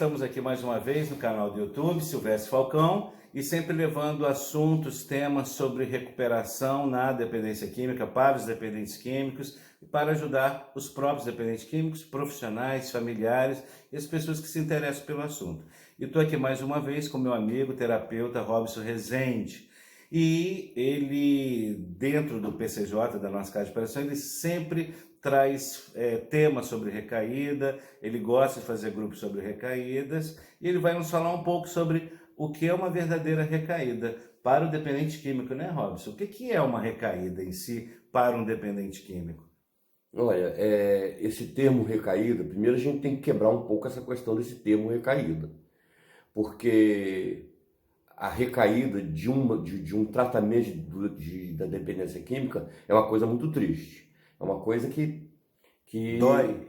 estamos aqui mais uma vez no canal do YouTube, Silvestre Falcão, e sempre levando assuntos, temas sobre recuperação na dependência química para os dependentes químicos e para ajudar os próprios dependentes químicos, profissionais, familiares e as pessoas que se interessam pelo assunto. E estou aqui mais uma vez com meu amigo, terapeuta Robson Rezende. E ele, dentro do PCJ, da nossa casa de operação, ele sempre traz temas sobre recaída, ele gosta de fazer grupos sobre recaídas, e ele vai nos falar um pouco sobre o que é uma verdadeira recaída para o dependente químico, né, Robson? O que é uma recaída em si para um dependente químico? Olha, esse termo recaída, primeiro a gente tem que quebrar um pouco essa questão desse termo recaída, porque a recaída de um tratamento da dependência química é uma coisa muito triste. É uma coisa que Dói.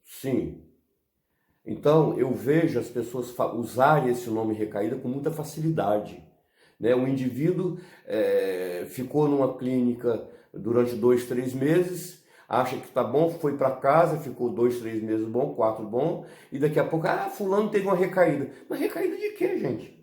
Sim. Então, eu vejo as pessoas usarem esse nome recaída com muita facilidade, né? O indivíduo ficou numa clínica durante 2, 3 meses, acha que está bom, foi para casa, ficou 2, 3 meses bom, 4 bom, e daqui a pouco, fulano teve uma recaída. Mas recaída de quê, gente?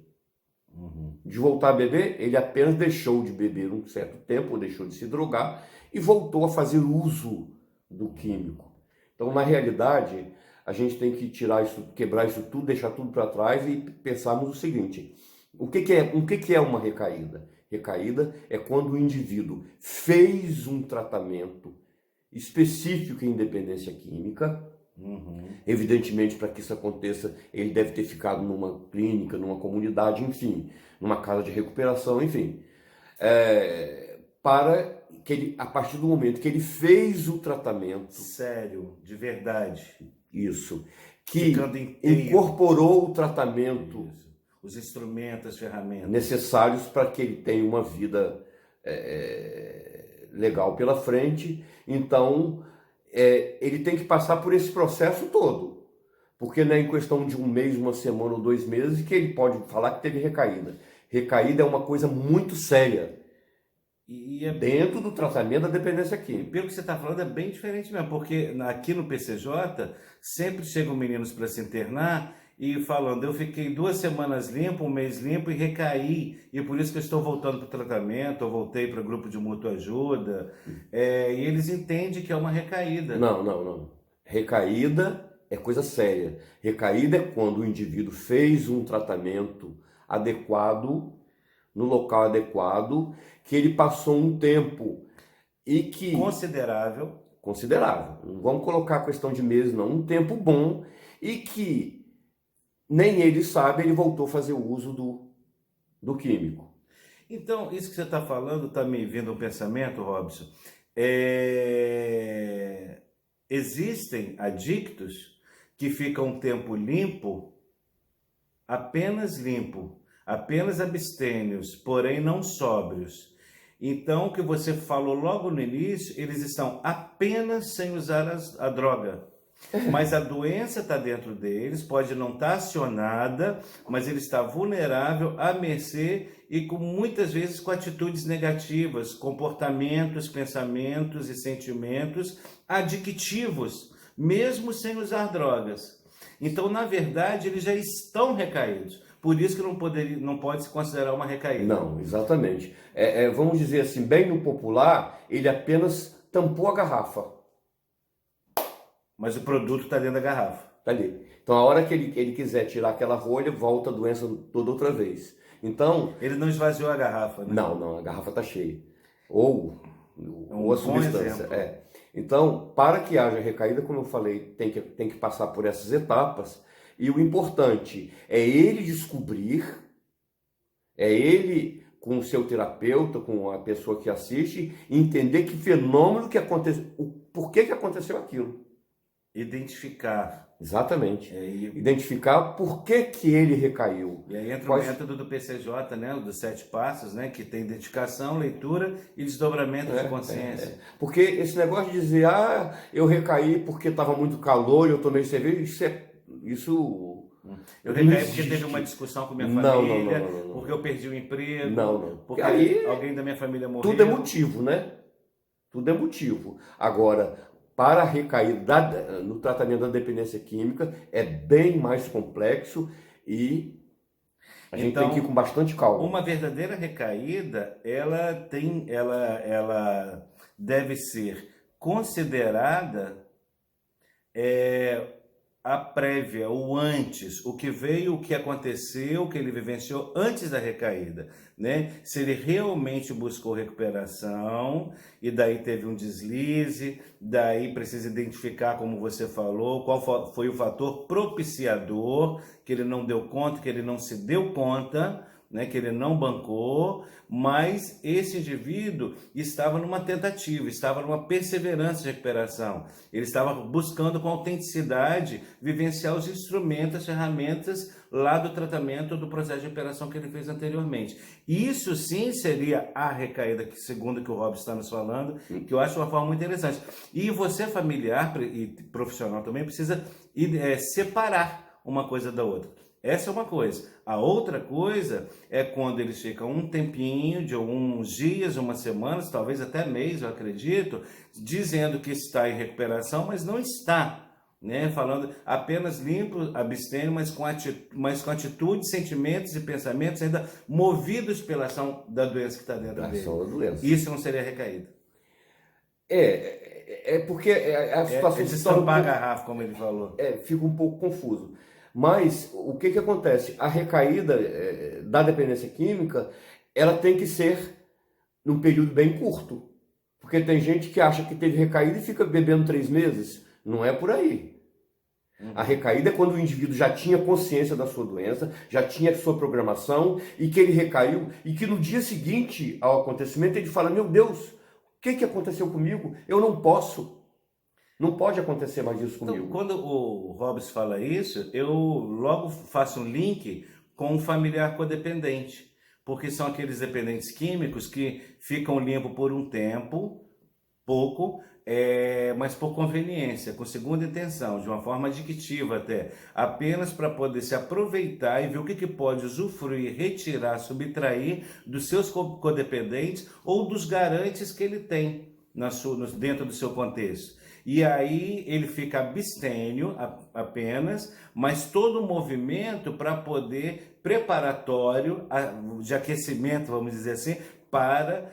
De voltar a beber, ele apenas deixou de beber um certo tempo, ou deixou de se drogar, e voltou a fazer uso do químico. Então, na realidade, a gente tem que tirar isso, quebrar isso tudo, deixar tudo para trás e pensarmos o seguinte: o que é uma recaída? Recaída é quando o indivíduo fez um tratamento específico em dependência química. Evidentemente, para que isso aconteça, ele deve ter ficado numa clínica, numa comunidade, enfim, numa casa de recuperação, enfim. Para que ele, a partir do momento que ele fez o tratamento... Sério, de verdade. Isso. Que inteiro, incorporou o tratamento... Isso. Os instrumentos, as ferramentas... necessários para que ele tenha uma vida legal pela frente. Então, ele tem que passar por esse processo todo. Porque não é em questão de um mês, uma semana ou 2 meses que ele pode falar que teve recaída. Recaída é uma coisa muito séria. E dentro do tratamento da dependência química. Pelo que você está falando, é bem diferente mesmo, porque aqui no PCJ, sempre chegam meninos para se internar e falando, eu fiquei 2 semanas limpo, 1 mês limpo e recaí, e por isso que eu estou voltando para o tratamento, eu voltei para o grupo de mútua ajuda, e eles entendem que é uma recaída. Não. Recaída é coisa séria. Recaída é quando o indivíduo fez um tratamento adequado, no local adequado, que ele passou um tempo e que... Considerável. Não vamos colocar a questão de meses, não. Um tempo bom e que nem ele sabe, ele voltou a fazer o uso do químico. Então, isso que você está falando, está me vindo um pensamento, Robson. Existem adictos que ficam um tempo limpo, apenas abstêmios, porém não sóbrios. Então, o que você falou logo no início, eles estão apenas sem usar a droga. Mas a doença está dentro deles, pode não estar acionada, mas ele está vulnerável, à mercê e muitas vezes com atitudes negativas, comportamentos, pensamentos e sentimentos adictivos, mesmo sem usar drogas. Então, na verdade, eles já estão recaídos. Por isso que não pode se considerar uma recaída. Não, exatamente. Vamos dizer assim, bem no popular, ele apenas tampou a garrafa. Mas o produto está dentro da garrafa. Está ali. Então, a hora que ele quiser tirar aquela rolha, volta a doença toda outra vez. Então... ele não esvaziou a garrafa, né? Não, a garrafa está cheia. Ou a substância. Então, para que haja recaída, como eu falei, tem que passar por essas etapas. E o importante é ele descobrir, é ele com o seu terapeuta, com a pessoa que assiste, entender que fenômeno que aconteceu, por que aconteceu aquilo. Identificar. Exatamente. Identificar por que ele recaiu. E aí entra o método do PCJ, né? Dos 7 passos, né? Que tem identificação, leitura e desdobramento de consciência. Porque esse negócio de dizer, eu recaí porque estava muito calor e eu tomei cerveja, eu recaí porque teve uma discussão com minha família, porque eu perdi o emprego, porque aí, alguém da minha família morreu. Tudo é motivo, né? Tudo é motivo. Agora, para a recaída no tratamento da dependência química é bem mais complexo e a gente tem que ir com bastante calma. Uma verdadeira recaída, ela deve ser considerada a prévia, o antes, o que veio, o que aconteceu, o que ele vivenciou antes da recaída, né? Se ele realmente buscou recuperação e daí teve um deslize, daí precisa identificar, como você falou, qual foi o fator propiciador, que ele não deu conta, que ele não se deu conta, né, que ele não bancou, mas esse indivíduo estava numa tentativa, estava numa perseverança de recuperação. Ele estava buscando com autenticidade vivenciar os instrumentos, as ferramentas lá do tratamento do processo de recuperação que ele fez anteriormente. Isso sim seria a recaída, que, segundo o que o Rob está nos falando, que eu acho uma forma muito interessante. E você, familiar e profissional também, precisa separar uma coisa da outra. Essa é uma coisa. A outra coisa é quando eles ficam um tempinho, de uns dias, umas semanas, talvez até mês, eu acredito, dizendo que está em recuperação, mas não está, né? Falando apenas limpo, abstêmio, mas com atitudes, sentimentos e pensamentos ainda movidos pela ação da doença que está dentro dele. Ação da doença. Isso não seria recaída. Porque a situação de estampar a garrafa, como ele falou. Fica um pouco confuso. Mas o que acontece? A recaída da dependência química, ela tem que ser num período bem curto. Porque tem gente que acha que teve recaída e fica bebendo 3 meses. Não é por aí. A recaída é quando o indivíduo já tinha consciência da sua doença, já tinha sua programação e que ele recaiu e que no dia seguinte ao acontecimento ele fala: meu Deus, o que aconteceu comigo? Eu não posso. Não pode acontecer mais isso comigo. Então, quando o Robson fala isso, eu logo faço um link com um familiar codependente, porque são aqueles dependentes químicos que ficam limpos por um tempo, pouco, mas por conveniência, com segunda intenção, de uma forma adictiva até, apenas para poder se aproveitar e ver o que pode usufruir, retirar, subtrair dos seus codependentes ou dos garantes que ele tem dentro do seu contexto. E aí ele fica abstêmio apenas, mas todo o movimento para poder preparatório de aquecimento, vamos dizer assim, para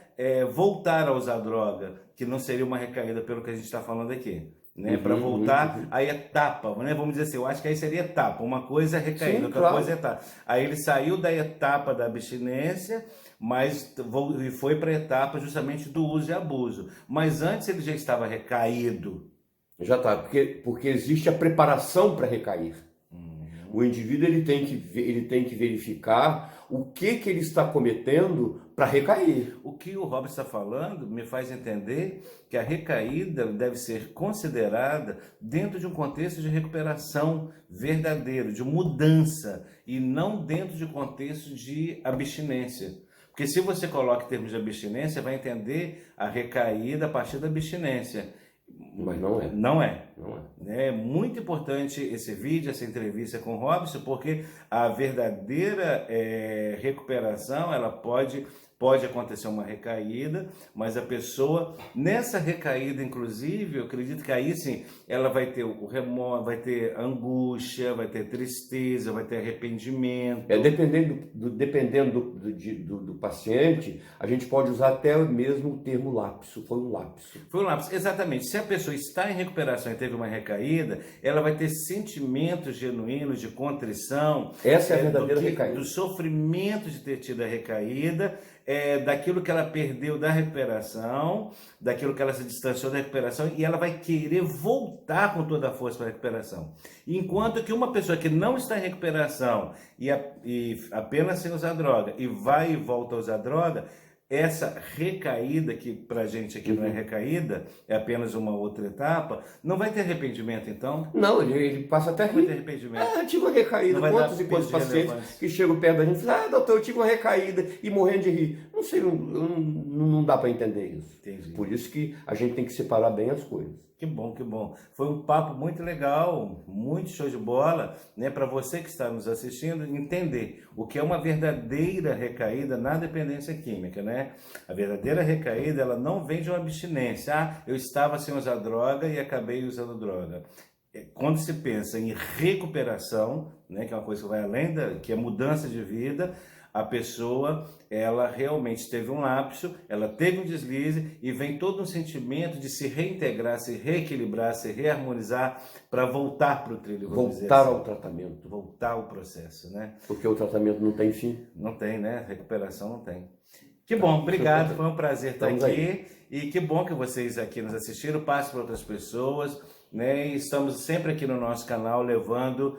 voltar a usar droga, que não seria uma recaída pelo que a gente está falando aqui. Né, para voltar à etapa, né, vamos dizer assim, eu acho que aí seria etapa, uma coisa é recaída, outra coisa é etapa. Aí ele saiu da etapa da abstinência, mas foi para a etapa justamente do uso e abuso. Mas antes ele já estava recaído. Já está, porque existe a preparação para recair. O indivíduo ele tem que verificar o que ele está cometendo para recair. O que o Robson está falando me faz entender que a recaída deve ser considerada dentro de um contexto de recuperação verdadeiro, de mudança, e não dentro de contexto de abstinência. Porque se você coloca em termos de abstinência, vai entender a recaída a partir da abstinência. Mas não é. Não é. É muito importante esse vídeo, essa entrevista com o Robson, porque a verdadeira recuperação, ela pode acontecer uma recaída, mas a pessoa, nessa recaída, inclusive, eu acredito que aí sim, ela vai ter o remorso, vai ter angústia, vai ter tristeza, vai ter arrependimento. Dependendo do paciente, a gente pode usar até mesmo o termo lapso. Foi um lapso. Foi um lapso, exatamente. Se a pessoa está em recuperação e teve uma recaída, ela vai ter sentimentos genuínos de contrição. Essa é a verdadeira recaída. Do sofrimento de ter tido a recaída, daquilo que ela perdeu da recuperação, daquilo que ela se distanciou da recuperação, e ela vai querer voltar com toda a força para a recuperação. Enquanto que uma pessoa que não está em recuperação e apenas sem usar droga, e vai e volta a usar droga, essa recaída, que pra gente aqui não é recaída, é apenas uma outra etapa, não vai ter arrependimento, então? Não, ele passa até a rir. Não vai ter arrependimento. Eu tive uma recaída. Quantos e quantos pacientes que chegam perto da gente e falam: doutor, eu tive uma recaída, e morrendo de rir. Não sei, não dá para entender isso. Entendi. Por isso que a gente tem que separar bem as coisas. Que bom, que bom. Foi um papo muito legal, muito show de bola, né, para você que está nos assistindo entender o que é uma verdadeira recaída na dependência química, né? A verdadeira recaída, ela não vem de uma abstinência. Ah, eu estava sem usar droga e acabei usando droga. Quando se pensa em recuperação, né, que é uma coisa que vai além que é mudança de vida, a pessoa, ela realmente teve um lapso, ela teve um deslize e vem todo um sentimento de se reintegrar, se reequilibrar, se reharmonizar para voltar para o trilho, vamos dizer Voltar assim. ao tratamento. Voltar ao processo, né? Porque o tratamento não tem fim. Não tem, né? Recuperação não tem. Que bom, obrigado, foi um prazer estar Estamos aqui. aí. E que bom que vocês aqui nos assistiram, passe para outras pessoas, né? E estamos sempre aqui no nosso canal levando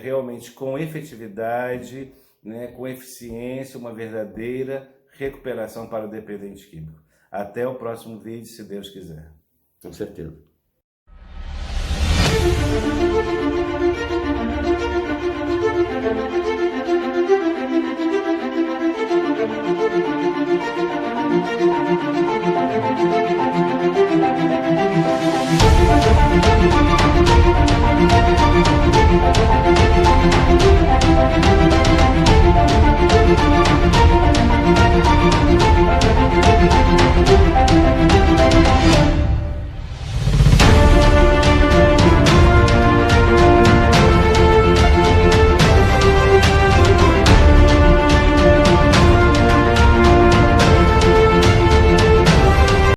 realmente com efetividade, né, com eficiência, uma verdadeira recuperação para o dependente químico. Até o próximo vídeo, se Deus quiser. Com certeza.